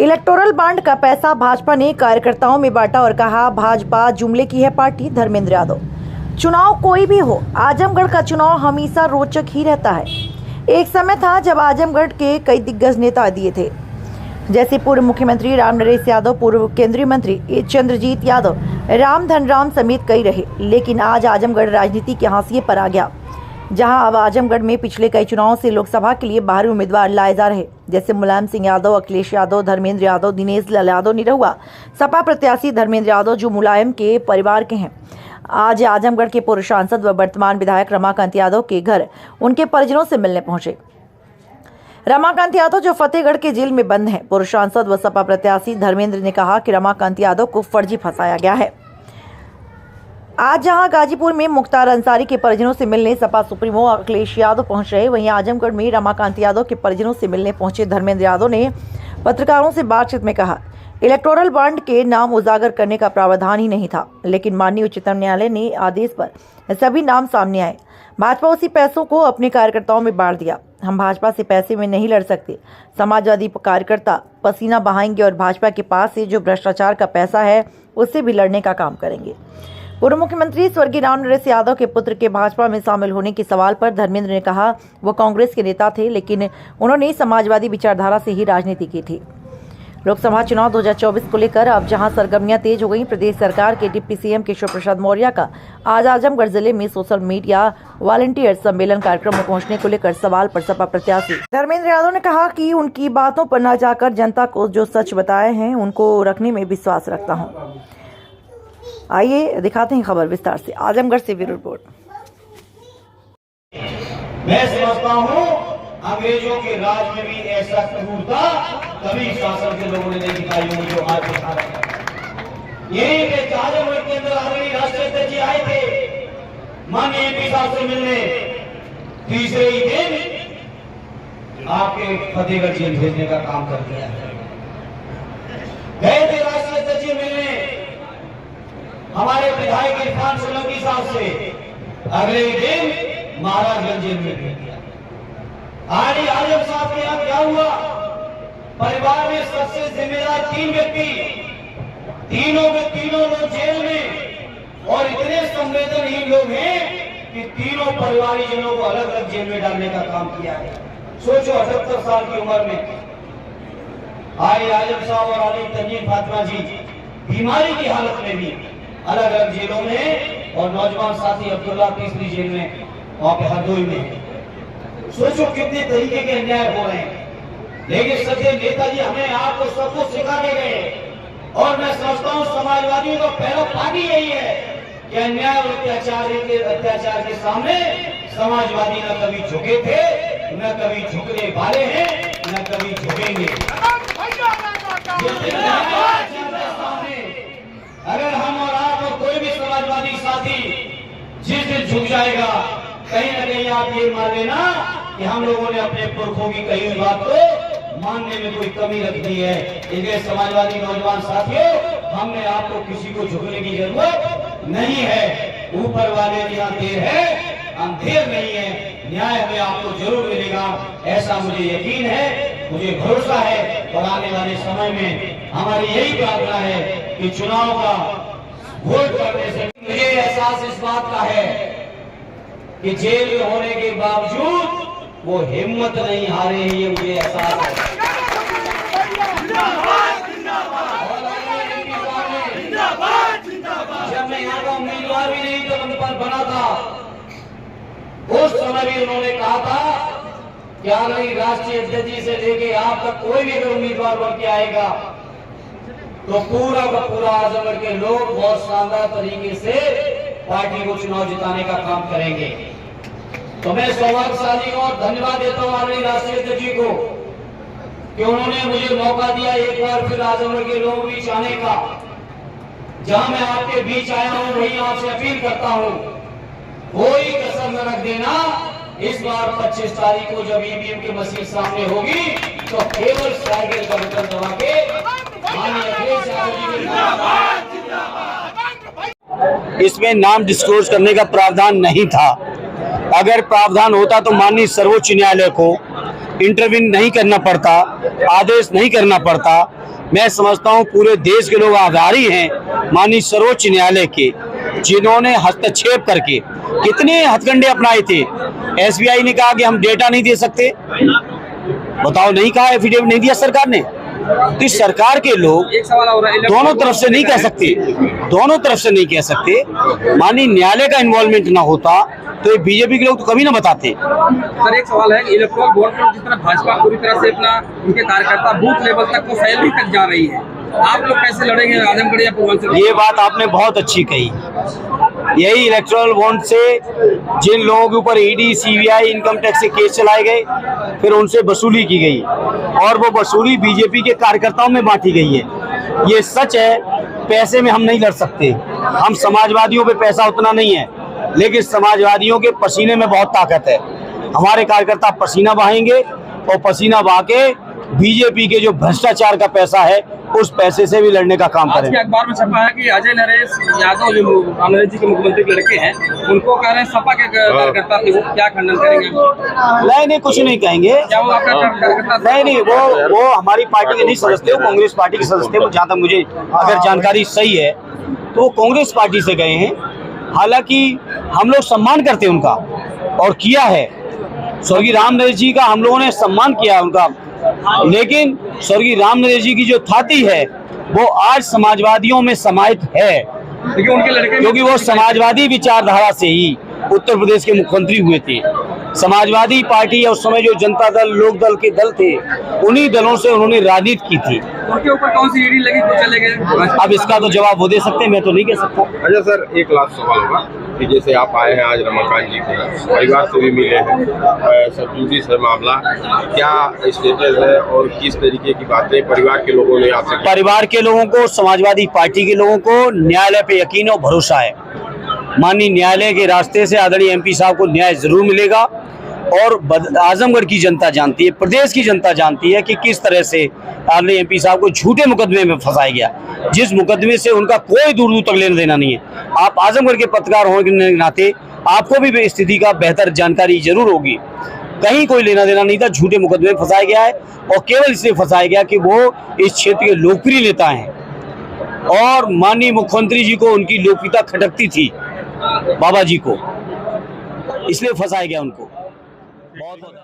Electoral bond का पैसा भाजपा ने कार्यकर्ताओं में बांटा और कहा भाजपा जुमले की है पार्टी। धर्मेंद्र यादव। चुनाव कोई भी हो, आजमगढ़ का चुनाव हमेशा रोचक ही रहता है। एक समय था जब आजमगढ़ के कई दिग्गज नेता दिए थे, जैसे पूर्व मुख्यमंत्री रामनरेश यादव, पूर्व केंद्रीय मंत्री चंद्रजीत यादव, राम धनराम समेत कई रहे। लेकिन आज आजमगढ़ राजनीति के हाशिए पर आ गया, जहां अब आजमगढ़ में पिछले कई चुनावों से लोकसभा के लिए बाहरी उम्मीदवार लाए जा रहे, जैसे मुलायम सिंह यादव, अखिलेश यादव, धर्मेंद्र यादव, दिनेश लाल यादव निरहुआ। सपा प्रत्याशी धर्मेंद्र यादव जो मुलायम के परिवार के हैं, आज आजमगढ़ के पूर्व सांसद व वर्तमान विधायक रमाकांत यादव के घर उनके परिजनों से मिलने पहुंचे। रमाकांत यादव जो फतेहगढ़ के जेल में बंद हैं, पूर्व सांसद व सपा प्रत्याशी धर्मेंद्र ने कहा कि रमाकांत यादव को फर्जी फंसाया गया है। आज जहां गाजीपुर में मुख्तार अंसारी के परिजनों से मिलने सपा सुप्रीमो अखिलेश यादव पहुंच रहे, वहीं आजमगढ़ में रमाकांत यादव के परिजनों से मिलने पहुंचे धर्मेंद्र यादव ने पत्रकारों से बातचीत में कहा, इलेक्टोरल बॉन्ड के नाम उजागर करने का प्रावधान ही नहीं था, लेकिन माननीय उच्चतम न्यायालय ने आदेश पर सभी नाम सामने आए। भाजपा उसी पैसों को अपने कार्यकर्ताओं में बांट दिया। हम भाजपा से पैसे में नहीं लड़ सकते। समाजवादी कार्यकर्ता पसीना बहाएंगे और भाजपा के पास से जो भ्रष्टाचार का पैसा है उससे भी लड़ने का काम करेंगे। पूर्व मुख्यमंत्री स्वर्गीय रामनरेश यादव के पुत्र के भाजपा में शामिल होने के सवाल पर धर्मेंद्र ने कहा, वो कांग्रेस के नेता थे, लेकिन उन्होंने समाजवादी विचारधारा से ही राजनीति की थी। लोकसभा चुनाव 2024 को लेकर अब जहां सरगर्मियां तेज हो गई, प्रदेश सरकार के डिप्टी सीएम केशव प्रसाद मौर्य का आज आजमगढ़ जिले में सोशल मीडिया वॉलंटियर सम्मेलन कार्यक्रम में पहुंचने को लेकर सवाल पर सपा प्रत्याशी धर्मेंद्र यादव ने कहा कि उनकी बातों पर न जाकर जनता को जो सच बताए हैं उनको रखने में विश्वास रखता हूँ। आइए दिखाते हैं खबर विस्तार से। आजमगढ़ से ब्यूरो रिपोर्ट। मैं समझता हूँ अंग्रेजों के राज में भी ऐसा क्रूरता कभी शासन के लोगों ने नहीं दिखाई होगी जो आज दिखा रहे हैं। यही के आजमगढ़ के अंदर आदरणीय राष्ट्रीय अध्यक्ष जी आए थे माननीय एमपी साहब से मिलने, तीसरे ही दिन आपके फतेहगढ़ जेल भेजने का काम कर दिया। गए थे राष्ट्रीय अध्यक्ष जी मिलने हमारे विधायक इरफान सोलंकी साहब से, अगले दिन महाराजगंज जेल में भेज दिया। आज आजम साहब के यहाँ क्या हुआ, परिवार में सबसे जिम्मेदार 3 व्यक्ति, तीनों लोग जेल में, और इतने संवेदनहीन लोग हैं कि तीनों परिवारजनों को अलग अलग जेल में डालने का काम किया है। सोचो 78 साल की उम्र में आज आजम साहब और आली तंजीम फातिमा जी बीमारी की हालत में भी अलग अलग जेलों में, और नौजवान साथी अब्दुल्ला तीसरी जेल में वहां पे हरदोई में। सोचो कितने तरीके के अन्याय हो रहे हैं, लेकिन सच्चे नेताजी हमें आपको सब कुछ सिखा के गए। और मैं समझता हूँ समाजवादियों का पहला पार्टी यही है कि अन्याय और अत्याचार के सामने समाजवादी न कभी झुके थे, न कभी झुकने वाले हैं, न कभी झुकेंगे। अगर हम और आप और कोई भी समाजवादी साथी जिस दिन झुक जाएगा, कहीं ना कहीं आप ये मान लेना कि हम लोगों ने अपने पुरखों की कही हुई बात को मानने में कोई कमी रख दी है। इसलिए समाजवादी नौजवान साथियों, हमने आपको किसी को झुकने की जरूरत नहीं है। ऊपर वाले यहाँ देर है, अंधेर नहीं है। न्याय हमें आपको जरूर मिलेगा, ऐसा मुझे यकीन है, मुझे भरोसा है। और आने वाले समय में हमारी यही प्रार्थना है कि चुनाव का वोट करने से मुझे एहसास इस बात का है कि जेल में होने के बावजूद वो हिम्मत नहीं हारे, ये मुझे एहसास है। जब मैं यहाँ का उम्मीदवार भी नहीं तो बना था, उस समय भी उन्होंने कहा था कि आदरणीय राष्ट्रीय अध्यक्ष जी से लेके आप तक कोई भी अगर उम्मीदवार बन के आएगा तो पूरा का पूरा आजमगढ़ के लोग बहुत शानदार तरीके से पार्टी को चुनाव जिताने का काम करेंगे। तो मैं सौभाग्यशाली हूं और धन्यवाद देता हूं आदरणीय राष्ट्रीय अध्यक्ष जी को कि उन्होंने मुझे मौका दिया एक बार फिर आजमगढ़ के लोगों के बीच आने का। जहां मैं आपके बीच आया हूं वहीं आपसे अपील करता हूं, कोई कसर न रख देना। इस बार 25 तारीख को जब ईवीएम की मशीन सामने होगी तो केवल साइकिल का बटन दबा के इसमें नाम डिस्क्लोज करने का प्रावधान नहीं था। अगर प्रावधान होता तो माननीय सर्वोच्च न्यायालय को इंटरवीन नहीं करना पड़ता, आदेश नहीं करना पड़ता। मैं समझता हूँ पूरे देश के लोग आभारी हैं माननीय सर्वोच्च न्यायालय के, जिन्होंने हस्तक्षेप करके कितने हथकंडे अपनाए थे। एसबीआई ने कहा कि हम डेटा नहीं दे सकते, बताओ, नहीं कहा, एफिडेविट नहीं दिया सरकार ने। तो इस सरकार के लोग एक सवाल और है, दोनों तरफ से नहीं कह सकते, दोनों तरफ से नहीं कह सकते। माननीय न्यायालय का इन्वॉल्वमेंट ना होता तो ये बीजेपी के लोग तो कभी ना बताते। सर एक सवाल है, इलेक्ट्रोल बॉन्ड पर जिस तरह भाजपा पूरी तरह से अपना उनके कार्यकर्ता बूथ लेवल तक को सैलरी तक जा रही है, आप लोग कैसे लड़ेंगे आजमगढ़ या पूर्वांचल? ये बात आपने बहुत अच्छी कही। यही इलेक्टोरल बॉन्ड से जिन लोगों के ऊपर ईडी, सीबीआई, इनकम टैक्स के केस चलाए गए, फिर उनसे वसूली की गई और वो वसूली बीजेपी के कार्यकर्ताओं में बांटी गई है। ये सच है, पैसे में हम नहीं लड़ सकते। हम समाजवादियों पे पैसा उतना नहीं है, लेकिन समाजवादियों के पसीने में बहुत ताकत है। हमारे कार्यकर्ता पसीना बहाएंगे और पसीना बहा के बीजेपी के जो भ्रष्टाचार का पैसा है उस पैसे से भी लड़ने का काम आज करें। के अखबार में छपा है कि अजय नरेश यादव जो राम नरेश जी के मुख्यमंत्री के लड़के हैं, उनको कह रहे हैं सपा के कार्यकर्ता थे, वो क्या खंडन करेंगे? नहीं, कुछ नहीं कहेंगे। क्या वो आपका कार्यकर्ता? नहीं, वो हमारी पार्टी के नहीं सदस्य थे, वो कांग्रेस पार्टी के सदस्य थे। वो जहाँ तक मुझे अगर जानकारी सही है तो वो कांग्रेस पार्टी से गए हैं। हालांकि हम लोग सम्मान करते हैं उनका और किया है। स्वर्गीय राम नरेश जी का हम लोगों ने सम्मान किया है उनका, लेकिन स्वर्गीय राम नरेश जी की जो थाती है वो आज समाजवादियों में समाहित है, उनके लड़के क्योंकि वो समाजवादी विचारधारा से ही उत्तर प्रदेश के मुख्यमंत्री हुए थे। समाजवादी पार्टी या उस समय जो जनता दल, लोक दल के दल थे, उन्हीं दलों से उन्होंने राजनीति की थी। उनके ऊपर कौन सी ईडी लगी तो चले गए? अब इसका तो जवाब वो दे सकते हैं, मैं तो नहीं कह सकता। अच्छा सर, एक लास्ट सवाल होगा कि जैसे आप आए हैं आज रमाकांत जी के परिवार से भी मिले हैं, सब जुडिस है मामला, क्या स्टेटस है और किस तरीके की बातें परिवार के लोगों ने आपसे? परिवार के लोगों को, समाजवादी पार्टी के लोगों को न्यायालय पे यकीन और भरोसा है। माननीय न्यायालय के रास्ते से आदरणीय एमपी साहब को न्याय जरूर मिलेगा और आजमगढ़ की जनता जानती है, प्रदेश की जनता जानती है कि किस तरह से आदरणीय एमपी साहब को झूठे मुकदमे में फंसाया गया, जिस मुकदमे से उनका कोई दूर दूर तक लेना देना नहीं है। आप आजमगढ़ के पत्रकार होने के नाते आपको भी स्थिति का बेहतर जानकारी जरूर होगी। कहीं कोई लेना देना नहीं था, झूठे मुकदमे में फंसाया गया है और केवल इसलिए फंसाया गया कि वो इस क्षेत्र के लोकप्रिय नेता हैं और माननीय मुख्यमंत्री जी को उनकी लोकप्रियता खटकती थी, बाबा जी को, इसलिए फंसाया गया उनको। बहुत बहुत